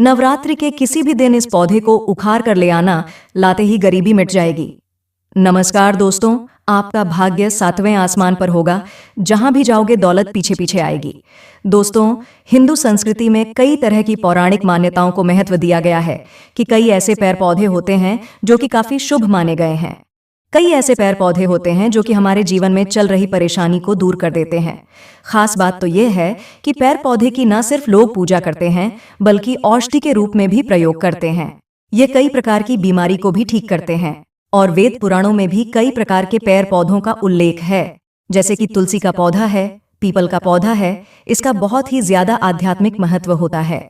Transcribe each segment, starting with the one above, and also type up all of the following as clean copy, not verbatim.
नवरात्रि के किसी भी दिन इस पौधे को उखाड़ कर ले आना, लाते ही गरीबी मिट जाएगी। नमस्कार दोस्तों, आपका भाग्य सातवें आसमान पर होगा। जहां भी जाओगे दौलत पीछे पीछे आएगी। दोस्तों, हिंदू संस्कृति में कई तरह की पौराणिक मान्यताओं को महत्व दिया गया है कि कई ऐसे पेड़ पौधे होते हैं जो कि काफी शुभ माने गए हैं। कई ऐसे पेड़ पौधे होते हैं जो कि हमारे जीवन में चल रही परेशानी को दूर कर देते हैं। खास बात तो यह है कि पेड़ पौधे की न सिर्फ लोग पूजा करते हैं बल्कि औषधि के रूप में भी प्रयोग करते हैं। ये कई प्रकार की बीमारी को भी ठीक करते हैं और वेद पुराणों में भी कई प्रकार के पेड़ पौधों का उल्लेख है। जैसे कि तुलसी का पौधा है, पीपल का पौधा है। इसका बहुत ही ज्यादा आध्यात्मिक महत्व होता है।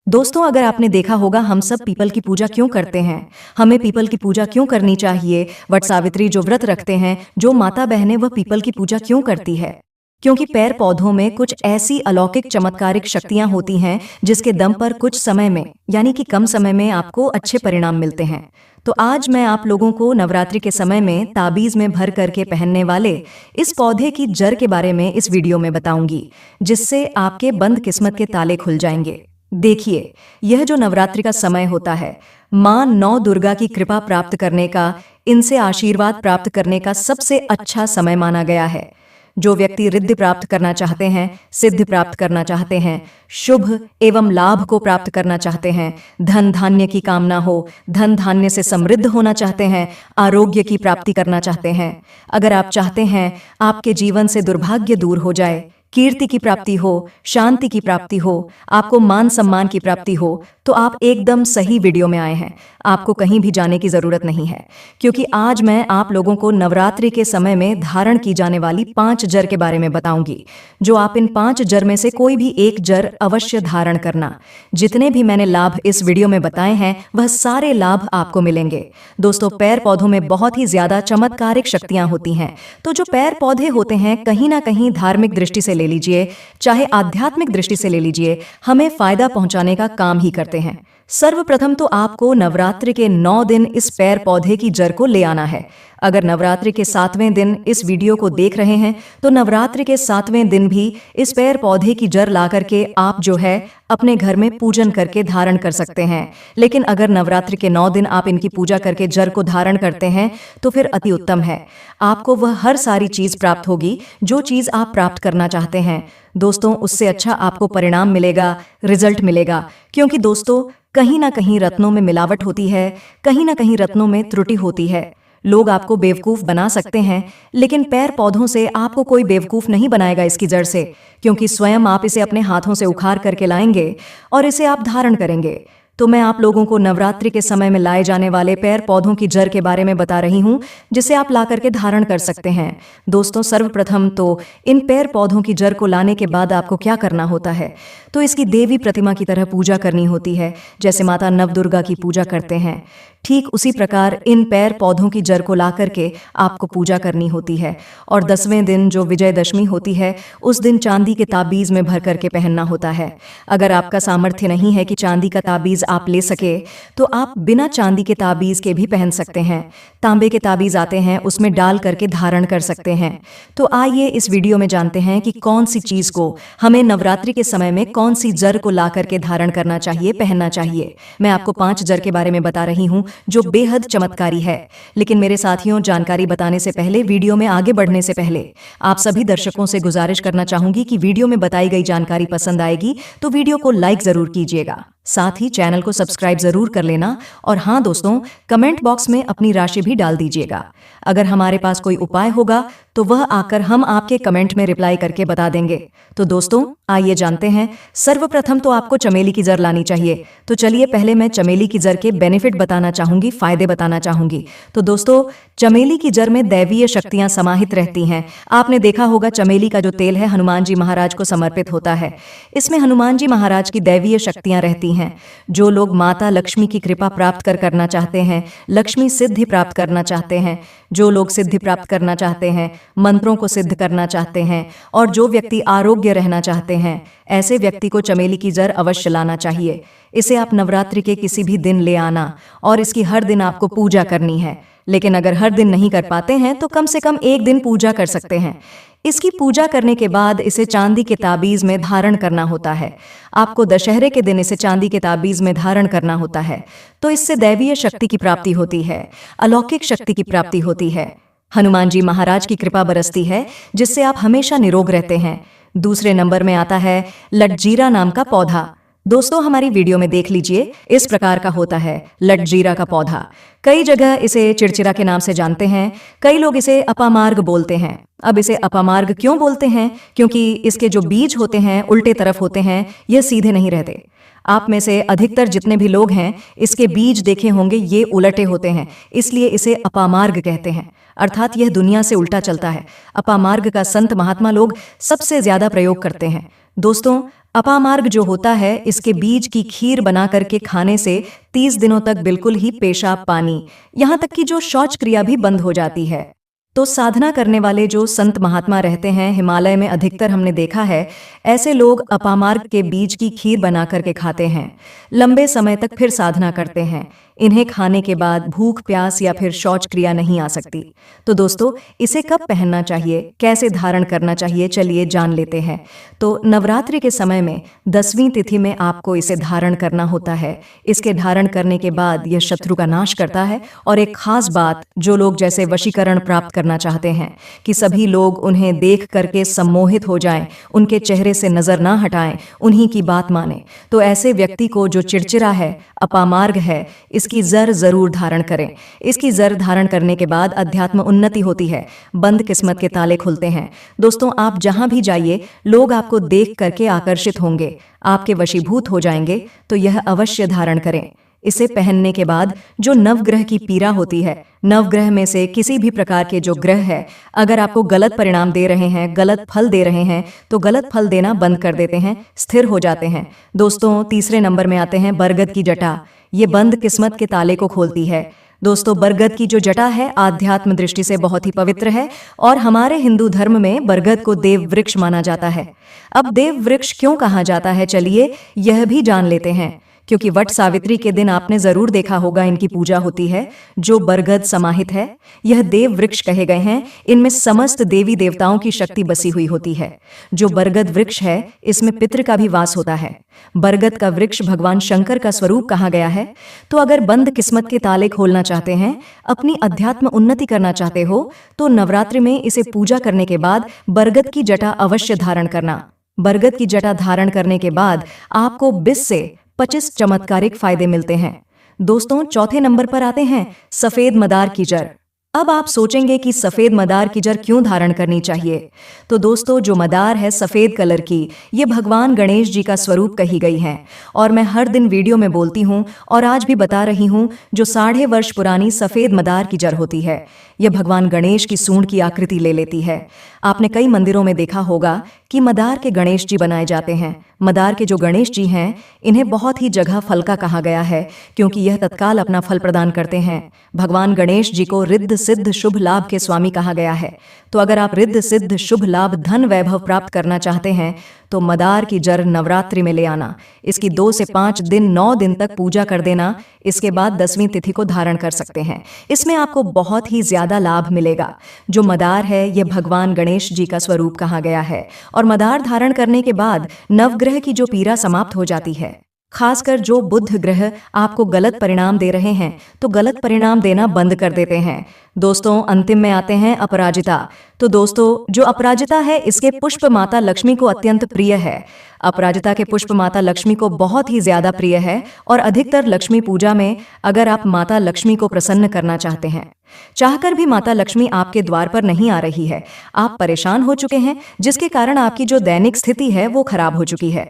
दोस्तों, अगर आपने देखा होगा हम सब पीपल की पूजा क्यों करते हैं, हमें पीपल की पूजा क्यों करनी चाहिए। वट सावित्री जो व्रत रखते हैं, जो माता बहनें, वह पीपल की पूजा क्यों करती है? क्योंकि पेड़ पौधों में कुछ ऐसी अलौकिक चमत्कारिक शक्तियां होती हैं जिसके दम पर कुछ समय में, यानी कि कम समय में आपको अच्छे परिणाम मिलते हैं। तो आज मैं आप लोगों को नवरात्रि के समय में ताबीज में भर करके पहनने वाले इस पौधे की जड़ के बारे में इस वीडियो में बताऊंगी, जिससे आपके बंद किस्मत के ताले खुल जाएंगे। देखिए, यह जो नवरात्रि का समय होता है, मां नौ दुर्गा की कृपा प्राप्त करने का, इनसे आशीर्वाद प्राप्त करने का सबसे अच्छा समय माना गया है। जो व्यक्ति रिद्धि प्राप्त करना चाहते हैं, सिद्धि प्राप्त करना चाहते हैं, शुभ एवं लाभ को प्राप्त करना चाहते हैं, धन धान्य की कामना हो, धन धान्य से समृद्ध होना चाहते हैं, आरोग्य की प्राप्ति करना चाहते हैं, अगर आप चाहते हैं आपके जीवन से दुर्भाग्य दूर हो जाए, कीर्ति की प्राप्ति हो, शांति की प्राप्ति हो, आपको मान सम्मान की प्राप्ति हो, तो आप एकदम सही वीडियो में आए हैं। आपको कहीं भी जाने की जरूरत नहीं है, क्योंकि आज मैं आप लोगों को नवरात्रि के समय में धारण की जाने वाली 5 जड़ के बारे में बताऊंगी। जो आप इन 5 जड़ में से कोई भी एक जड़ अवश्य धारण करना। जितने भी मैंने लाभ इस वीडियो में बताए हैं, वह सारे लाभ आपको मिलेंगे। दोस्तों, पेड़ पौधों में बहुत ही ज्यादा चमत्कारिक शक्तियां होती हैं। तो जो पेड़ पौधे होते हैं, कहीं ना कहीं धार्मिक दृष्टि से ले लीजिए, चाहे आध्यात्मिक दृष्टि से ले लीजिए, हमें फायदा पहुंचाने का काम ही करते हैं। सर्वप्रथम तो आपको नवरात्रि के 9 दिन इस पेड़ पौधे की जड़ को ले आना है। अगर नवरात्रि के 7वें दिन इस वीडियो को देख रहे हैं, तो नवरात्रि के 7वें दिन भी इस पेड़ पौधे की जड़ ला करके आप जो है अपने घर में पूजन करके धारण कर सकते हैं। लेकिन अगर नवरात्रि के 9 दिन आप इनकी पूजा करके जड़ को धारण करते हैं, तो फिर अति उत्तम है। आपको वह हर सारी चीज प्राप्त होगी जो चीज आप प्राप्त करना चाहते हैं। दोस्तों, उससे अच्छा आपको परिणाम मिलेगा, रिजल्ट मिलेगा। क्योंकि दोस्तों, कहीं ना कहीं रत्नों में मिलावट होती है, कहीं ना कहीं रत्नों में त्रुटि होती है। लोग आपको बेवकूफ बना सकते हैं, लेकिन पेड़ पौधों से आपको कोई बेवकूफ नहीं बनाएगा इसकी जड़ से, क्योंकि स्वयं आप इसे अपने हाथों से उखाड़ करके लाएंगे और इसे आप धारण करेंगे। तो मैं आप लोगों को नवरात्रि के समय में लाए जाने वाले पेड़ पौधों की जड़ के बारे में बता रही हूं, जिसे आप ला करके धारण कर सकते हैं। दोस्तों, सर्वप्रथम तो इन पेड़ पौधों की जड़ को लाने के बाद आपको क्या करना होता है, तो इसकी देवी प्रतिमा की तरह पूजा करनी होती है। जैसे माता नवदुर्गा की पूजा करते हैं, ठीक उसी प्रकार इन पेड़ पौधों की जड़ को ला करके आपको पूजा करनी होती है। और 10वें दिन जो विजयदशमी होती है, उस दिन चांदी के ताबीज में भर करके पहनना होता है। अगर आपका सामर्थ्य नहीं है कि चांदी का ताबीज आप ले सके, तो आप बिना चांदी के ताबीज के भी पहन सकते हैं। तांबे के ताबीज आते हैं, उसमें डाल करके धारण कर सकते हैं। तो आइए इस वीडियो में जानते हैं कि कौन सी चीज को हमें नवरात्रि के समय में, कौन सी जड़ को ला करके धारण करना चाहिए, पहनना चाहिए। मैं आपको 5 जड़ के बारे में बता रही हूँ जो बेहद चमत्कारी है। लेकिन मेरे साथियों, जानकारी बताने से पहले, वीडियो में आगे बढ़ने से पहले, आप सभी दर्शकों से गुजारिश करना चाहूंगी कि वीडियो में बताई गई जानकारी पसंद आएगी तो वीडियो को लाइक जरूर कीजिएगा। साथ ही चैनल को सब्सक्राइब जरूर कर लेना। और हाँ दोस्तों, कमेंट बॉक्स में अपनी राशि भी डाल दीजिएगा। अगर हमारे पास कोई उपाय होगा तो वह आकर हम आपके कमेंट में रिप्लाई करके बता देंगे। तो दोस्तों, आइए जानते हैं। सर्वप्रथम तो आपको चमेली की जड़ लानी चाहिए। तो चलिए पहले मैं चमेली की जड़ के बेनिफिट बताना चाहूंगी, फायदे बताना चाहूंगी। तो दोस्तों, चमेली की जड़ में दैवीय शक्तियां समाहित रहती हैं। आपने देखा होगा चमेली का जो तेल है हनुमान जी महाराज को समर्पित होता है। इसमें हनुमान जी महाराज की दैवीय शक्तियां रहती हैं। जो लोग माता लक्ष्मी की कृपा प्राप्त करना चाहते हैं, लक्ष्मी सिद्धि प्राप्त करना चाहते हैं, जो लोग सिद्धि प्राप्त करना चाहते हैं, मंत्रों को सिद्ध करना चाहते हैं, और जो व्यक्ति आरोग्य रहना चाहते हैं, ऐसे व्यक्ति को चमेली की जड़ अवश्य लाना चाहिए। इसे आप नवरात्रि के किसी भी दिन ले आना और इसकी हर दिन आपको पूजा करनी है। लेकिन अगर हर दिन नहीं कर पाते हैं तो कम से कम एक दिन पूजा कर सकते हैं। इसकी पूजा करने के बाद इसे चांदी के ताबीज में धारण करना होता है। आपको दशहरे के दिन इसे चांदी के ताबीज में धारण करना होता है। तो इससे दैवीय शक्ति की प्राप्ति होती है, अलौकिक शक्ति की प्राप्ति होती है। हनुमान जी महाराज की कृपा बरसती है, जिससे आप हमेशा निरोग रहते हैं। दूसरे नंबर में आता है लटजीरा नाम का पौधा। दोस्तों, हमारी वीडियो में देख लीजिए, इस प्रकार का होता है लटजीरा का पौधा। कई जगह इसे चिड़चिड़ा के नाम से जानते हैं, कई लोग इसे अपामार्ग बोलते हैं। अब इसे अपामार्ग क्यों बोलते हैं? क्योंकि इसके जो बीज होते हैं उल्टे तरफ होते हैं, यह सीधे नहीं रहते। आप में से अधिकतर जितने भी लोग हैं इसके बीज देखे होंगे, ये उलटे होते हैं, इसलिए इसे अपामार्ग कहते हैं। अर्थात यह दुनिया से उल्टा चलता है। अपामार्ग का संत महात्मा लोग सबसे ज्यादा प्रयोग करते हैं। दोस्तों, अपामार्ग जो होता है, इसके बीज की खीर बना करके खाने से 30 दिनों तक बिल्कुल ही पेशाब पानी, यहाँ तक कि जो शौच क्रिया भी बंद हो जाती है। तो साधना करने वाले जो संत महात्मा रहते हैं हिमालय में, अधिकतर हमने देखा है ऐसे लोग अपामार्ग के बीज की खीर बना करके खाते हैं, लंबे समय तक फिर साधना करते हैं। इन्हें खाने के बाद भूख प्यास या फिर शौच क्रिया नहीं आ सकती। तो दोस्तों, इसे कब पहनना चाहिए, कैसे धारण करना चाहिए, चलिए जान लेते हैं। तो नवरात्रि के समय में 10वीं तिथि में आपको इसे धारण करना होता है। इसके धारण करने के बाद यह शत्रु का नाश करता है। और एक खास बात, जो लोग जैसे वशीकरण प्राप्त करना चाहते हैं कि सभी लोग उन्हें देख करके सम्मोहित हो जाएं, उनके चेहरे से नजर ना हटाएं, उन्हीं की बात माने, तो ऐसे व्यक्ति को जो चिड़चिड़ा है, अपामार्ग है, इसकी जड़ जरूर धारण करें। इसकी जड़ धारण करने के बाद अध्यात्म उन्नति होती है, बंद किस्मत के ताले खुलते हैं। दोस्तों, आप जहां भी जाइए लोग आपको देख करके आकर्षित होंगे, आपके वशीभूत हो जाएंगे। तो यह अवश्य धारण करें। इसे पहनने के बाद जो नवग्रह की पीड़ा होती है, नवग्रह में से किसी भी प्रकार के जो ग्रह है, अगर आपको गलत परिणाम दे रहे हैं, गलत फल दे रहे हैं, तो गलत फल देना बंद कर देते हैं, स्थिर हो जाते हैं। दोस्तों, तीसरे नंबर में आते हैं बरगद की जटा। ये बंद किस्मत के ताले को खोलती है। दोस्तों, बरगद की जो जटा है आध्यात्म दृष्टि से बहुत ही पवित्र है और हमारे हिंदू धर्म में बरगद को देव वृक्ष माना जाता है। अब देव वृक्ष क्यों कहा जाता है, चलिए यह भी जान लेते हैं। क्योंकि वट सावित्री के दिन आपने जरूर देखा होगा इनकी पूजा होती है। जो बरगद समाहित है, यह देव वृक्ष कहे गए हैं। इनमें समस्त देवी देवताओं की शक्ति बसी हुई होती है। जो बरगद वृक्ष है, इसमें पितृ का भी वास होता है। बरगद का वृक्ष भगवान शंकर का स्वरूप कहा गया है। तो अगर बंद किस्मत के ताले खोलना चाहते हैं, अपनी अध्यात्म उन्नति करना चाहते हो, तो नवरात्रि में इसे पूजा करने के बाद बरगद की जटा अवश्य धारण करना। बरगद की जटा धारण करने के बाद आपको 20 से 25 चमत्कारिक फायदे मिलते हैं। दोस्तों, चौथे नंबर पर आते हैं सफेद मदार की जड़। अब आप सोचेंगे कि सफेद मदार की जड़ क्यों धारण करनी चाहिए? तो दोस्तों, जो मदार है सफेद कलर की, ये भगवान गणेश जी का स्वरूप कही गई है। और मैं हर दिन वीडियो में बोलती हूँ और आज भी बता रही हूँ, जो 1.5 वर्ष पुरानी सफेद मदार की जड़ होती है, यह भगवान गणेश की सूंड की आकृति ले लेती है। आपने कई मंदिरों में देखा होगा कि मदार के गणेश जी बनाए जाते हैं। मदार के जो गणेश जी हैं, इन्हें बहुत ही जगह फल का कहा गया है, क्योंकि यह तत्काल अपना फल प्रदान करते हैं। भगवान गणेश जी को रिद्ध सिद्ध शुभ लाभ के स्वामी कहा गया है। तो अगर आप रिद्ध सिद्ध शुभ लाभ धन वैभव प्राप्त करना चाहते हैं, तो मदार की जड़ नवरात्रि में ले आना। इसकी 2 से 5 दिन 9 दिन तक पूजा कर देना। इसके बाद 10वीं तिथि को धारण कर सकते हैं। इसमें आपको बहुत ही ज्यादा लाभ मिलेगा। जो मदार है, यह भगवान गणेश जी का स्वरूप कहा गया है। और मदार धारण करने के बाद नवग्रह की जो पीड़ा समाप्त हो जाती है। खासकर जो बुध ग्रह आपको गलत परिणाम दे रहे हैं, तो गलत परिणाम देना बंद कर देते हैं। दोस्तों, अंतिम में आते हैं अपराजिता। तो दोस्तों, जो अपराजिता है, इसके पुष्प माता लक्ष्मी को अत्यंत प्रिय है। अपराजिता के पुष्प माता लक्ष्मी को बहुत ही ज्यादा प्रिय है। और अधिकतर लक्ष्मी पूजा में अगर आप माता लक्ष्मी को प्रसन्न करना चाहते हैं, चाहकर भी माता लक्ष्मी आपके द्वार पर नहीं आ रही है, आप परेशान हो चुके हैं, जिसके कारण आपकी जो दैनिक स्थिति है वो खराब हो चुकी है,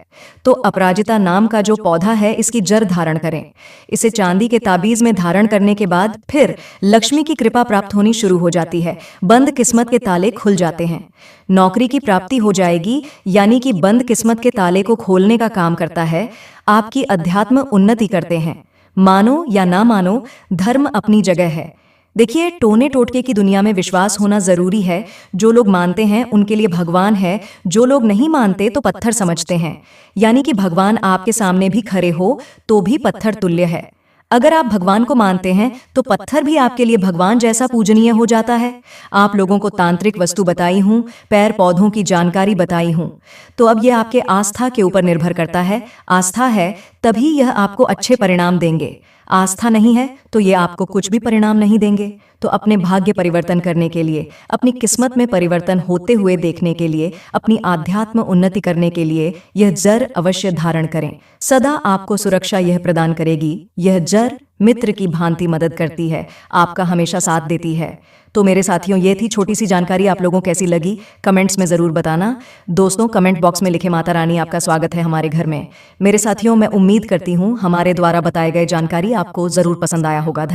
तो अपराजिता नाम का जो पौधा है, इसकी जड़ धारण करें। इसे चांदी के ताबीज में धारण करने के बाद फिर लक्ष्मी की कृपा प्राप्त होनी शुरू हो जाती है। बंद किस्मत के ताले खुल जाते हैं। नौकरी की प्राप्ति हो जाएगी, यानी कि बंद किस्मत के ताले को खोलने का काम करता है। आपकी अध्यात्म उन्नति करते हैं। मानो या ना मानो, धर्म अपनी जगह है। देखिए, टोने टोटके की दुनिया में विश्वास होना जरूरी है। जो लोग मानते हैं उनके लिए भगवान है, जो लोग नहीं मानते तो पत्थर समझते हैं। यानी कि भगवान आपके सामने भी खड़े हो तो भी पत्थर तुल्य है। अगर आप भगवान को मानते हैं तो पत्थर भी आपके लिए भगवान जैसा पूजनीय हो जाता है। आप लोगों को तांत्रिक वस्तु बताई हूँ, पैर पौधों की जानकारी बताई हूँ, तो अब यह आपके आस्था के ऊपर निर्भर करता है। आस्था है तभी यह आपको अच्छे परिणाम देंगे, आस्था नहीं है तो ये आपको कुछ भी परिणाम नहीं देंगे। तो अपने भाग्य परिवर्तन करने के लिए, अपनी किस्मत में परिवर्तन होते हुए देखने के लिए, अपनी आध्यात्म उन्नति करने के लिए यह जड़ अवश्य धारण करें। सदा आपको सुरक्षा यह प्रदान करेगी। यह जड़ मित्र की भांति मदद करती है, आपका हमेशा साथ देती है। तो मेरे साथियों, ये थी छोटी सी जानकारी। आप लोगों कैसी लगी कमेंट्स में ज़रूर बताना। दोस्तों, कमेंट बॉक्स में लिखे माता रानी आपका स्वागत है हमारे घर में। मेरे साथियों, मैं उम्मीद करती हूँ हमारे द्वारा बताए गए जानकारी आपको ज़रूर पसंद आया होगा।